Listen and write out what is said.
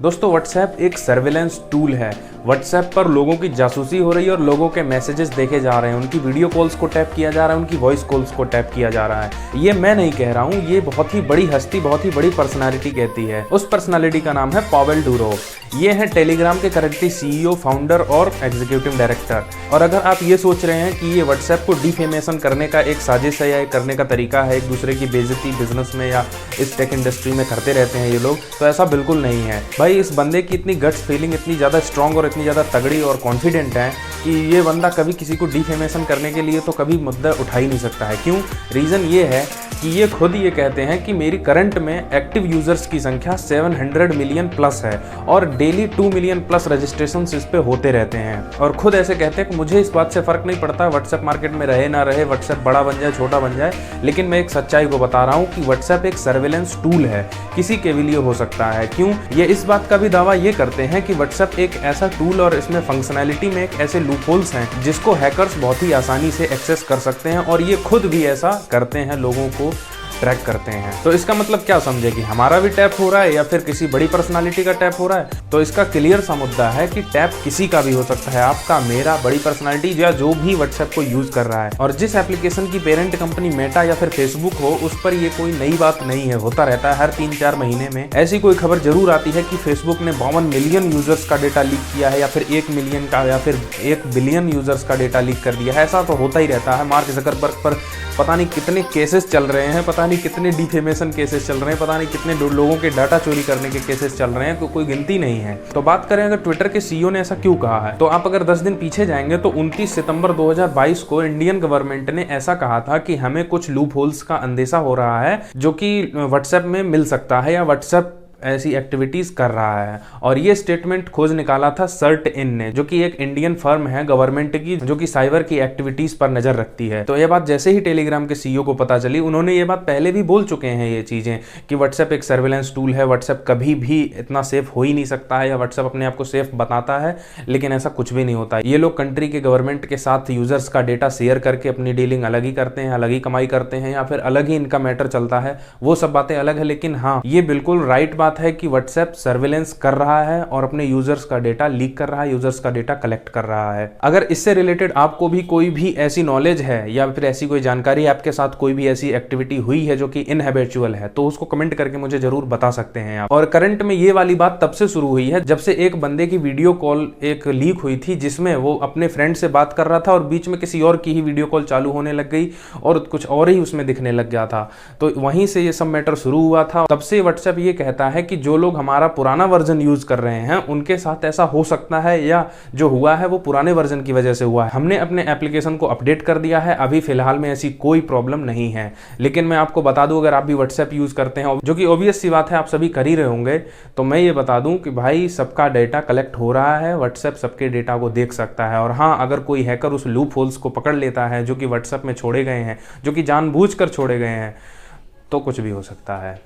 दोस्तों व्हाट्सएप एक surveillance tool है। व्हाट्सएप पर लोगों की जासूसी हो रही है और लोगों के मैसेजेस देखे जा रहे हैं, उनकी वीडियो कॉल्स को टैप किया जा रहा है, उनकी वॉइस कॉल्स को टैप किया जा रहा है। ये मैं नहीं कह रहा हूँ, ये बहुत ही बड़ी हस्ती, बहुत ही बड़ी पर्सनालिटी कहती है। उस पर्सनालिटी का नाम है पावेल डुरोव। ये है टेलीग्राम के करंटली सीईओ, फाउंडर और एग्जीक्यूटिव डायरेक्टर। और अगर आप ये सोच रहे हैं कि ये व्हाट्सएप को डिफेमेशन करने का एक साजिश है या करने का तरीका है, एक दूसरे की बेइज्जती बिजनेस में या इस टेक इंडस्ट्री में करते रहते हैं ये लोग, तो ऐसा बिल्कुल नहीं है भाई। इस बंदे की इतनी गट्स फीलिंग इतनी ज़्यादा स्ट्रांग और इतनी ज़्यादा तगड़ी और कॉन्फिडेंट है कि ये बंदा कभी किसी को डिफेमेशन करने के लिए तो कभी मुद्दा उठा ही नहीं सकता है। क्यों? रीज़न ये है कि ये खुद ये कहते हैं कि मेरी करंट में एक्टिव यूजर्स की संख्या 700 मिलियन प्लस है और डेली 2 मिलियन प्लस रजिस्ट्रेशन इस पे होते रहते हैं। और खुद ऐसे कहते हैं कि मुझे इस बात से फ़र्क नहीं पड़ता व्हाट्सएप मार्केट में रहे ना रहे, व्हाट्सएप बड़ा बन जाए छोटा बन जाए, लेकिन मैं एक सच्चाई को बता रहा हूँ कि व्हाट्सएप एक सर्विलेंस टूल है, किसी के भी लिए हो सकता है। क्यों? ये इस बात का भी दावा ये करते हैं कि व्हाट्सएप एक ऐसा टूल और इसमें फंक्शनैलिटी में एक ऐसे लूपहोल्स हैं जिसको हैकर्स बहुत ही आसानी से एक्सेस कर सकते हैं, और ये खुद भी ऐसा करते हैं, लोगों को ट्रैक करते हैं। तो इसका मतलब क्या समझे कि हमारा भी टैप हो रहा है या फिर किसी बड़ी पर्सनालिटी का टैप हो रहा है? तो इसका क्लियर सा मुद्दा है कि टैप किसी का भी हो सकता है, आपका, मेरा, बड़ी पर्सनालिटी या जो भी व्हाट्सएप को यूज कर रहा है। और जिस एप्लीकेशन की पेरेंट कंपनी मेटा या फिर फेसबुक हो, उस पर ये कोई नई बात नहीं है, होता रहता है हर 3-4 महीने में ऐसी कोई खबर जरूर आती है कि फेसबुक ने 52 मिलियन यूजर्स का डेटा लीक किया है या फिर 1 मिलियन का या फिर 1 बिलियन यूजर्स का डेटा लीक कर दिया है। ऐसा तो होता ही रहता है। मार्क ज़करबर्ग पर पता नहीं कितने केसेस चल रहे हैं, पता नहीं कितने डिफेमेशन केसेस चल रहे हैं, पता नहीं कितने लोगों के डाटा चोरी करने के केसेस चल रहे हैं, तो कोई गिनती नहीं है। तो बात करें अगर ट्विटर के सीईओ ने ऐसा क्यों कहा है, तो आप अगर 10 दिन पीछे जाएंगे तो 29 सितंबर 2022 को इंडियन गवर्नमेंट ने ऐसा कहा था कि हमें कुछ लूप होल्स का अंदेशा हो रहा है जो कि व्हाट्सएप में मिल सकता है या व्हाट्सएप ऐसी एक्टिविटीज कर रहा है। और ये स्टेटमेंट खोज निकाला था सर्ट-इन ने, जो कि एक इंडियन फर्म है गवर्नमेंट की, जो कि साइबर की एक्टिविटीज पर नजर रखती है। तो ये बात जैसे ही टेलीग्राम के सीईओ को पता चली, उन्होंने ये बात पहले भी बोल चुके हैं ये चीजें कि व्हाट्सएप एक सर्विलेंस टूल है, व्हाट्सएप कभी भी इतना सेफ हो ही नहीं सकता है, या व्हाट्सएप अपने आप को सेफ बताता है, लेकिन ऐसा कुछ भी नहीं होता। ये लोग कंट्री के गवर्नमेंट के साथ यूजर्स का डेटा शेयर करके अपनी डीलिंग अलग ही करते हैं, अलग ही कमाई करते हैं, या फिर अलग ही इनका मैटर चलता है, वो सब बातें अलग है। लेकिन हाँ, ये बिल्कुल राइट बात है कि व्हाट्सएप सर्विलेंस कर रहा है और अपने यूजर्स का डेटा लीक कर रहा है, यूजर्स का डेटा कलेक्ट कर रहा है। अगर इससे रिलेटेड आपको भी कोई भी ऐसी नॉलेज है या फिर ऐसी कोई जानकारी, आपके साथ कोई भी ऐसी एक्टिविटी हुई है जो कि इनहैबिचुअल है, तो उसको कमेंट करके मुझे जरूर बता सकते हैं आप। और करंट में ये वाली बात तब से शुरू हुई है जब से एक बंदे की वीडियो कॉल एक लीक हुई थी, जिसमें वो अपने फ्रेंड से बात कर रहा था और बीच में किसी और की ही वीडियो कॉल चालू होने लग गई और कुछ और ही उसमें दिखने लग गया था। तो वहीं से ये सब मैटर शुरू हुआ था। तब से व्हाट्सएप ये कहता है कि जो लोग हमारा पुराना वर्जन यूज कर रहे हैं उनके साथ ऐसा हो सकता है, या जो हुआ है वो पुराने वर्जन की वजह से हुआ है। हमने अपने एप्लीकेशन को अपडेट कर दिया है, अभी फिलहाल में ऐसी कोई प्रॉब्लम नहीं है। लेकिन मैं आपको बता दूं, अगर आप भी व्हाट्सएप यूज करते हैं, जो कि ऑब्वियस सी बात है आप सभी कर ही रहे होंगे, तो मैं ये बता दूं कि भाई सबका डेटा कलेक्ट हो रहा है, व्हाट्सएप सबके डेटा को देख सकता है। और हाँ, अगर कोई हैकर उस लूप होल्स को पकड़ लेता है जो कि व्हाट्सएप में छोड़े गए हैं, जो कि जानबूझकर छोड़े गए हैं, तो कुछ भी हो सकता है।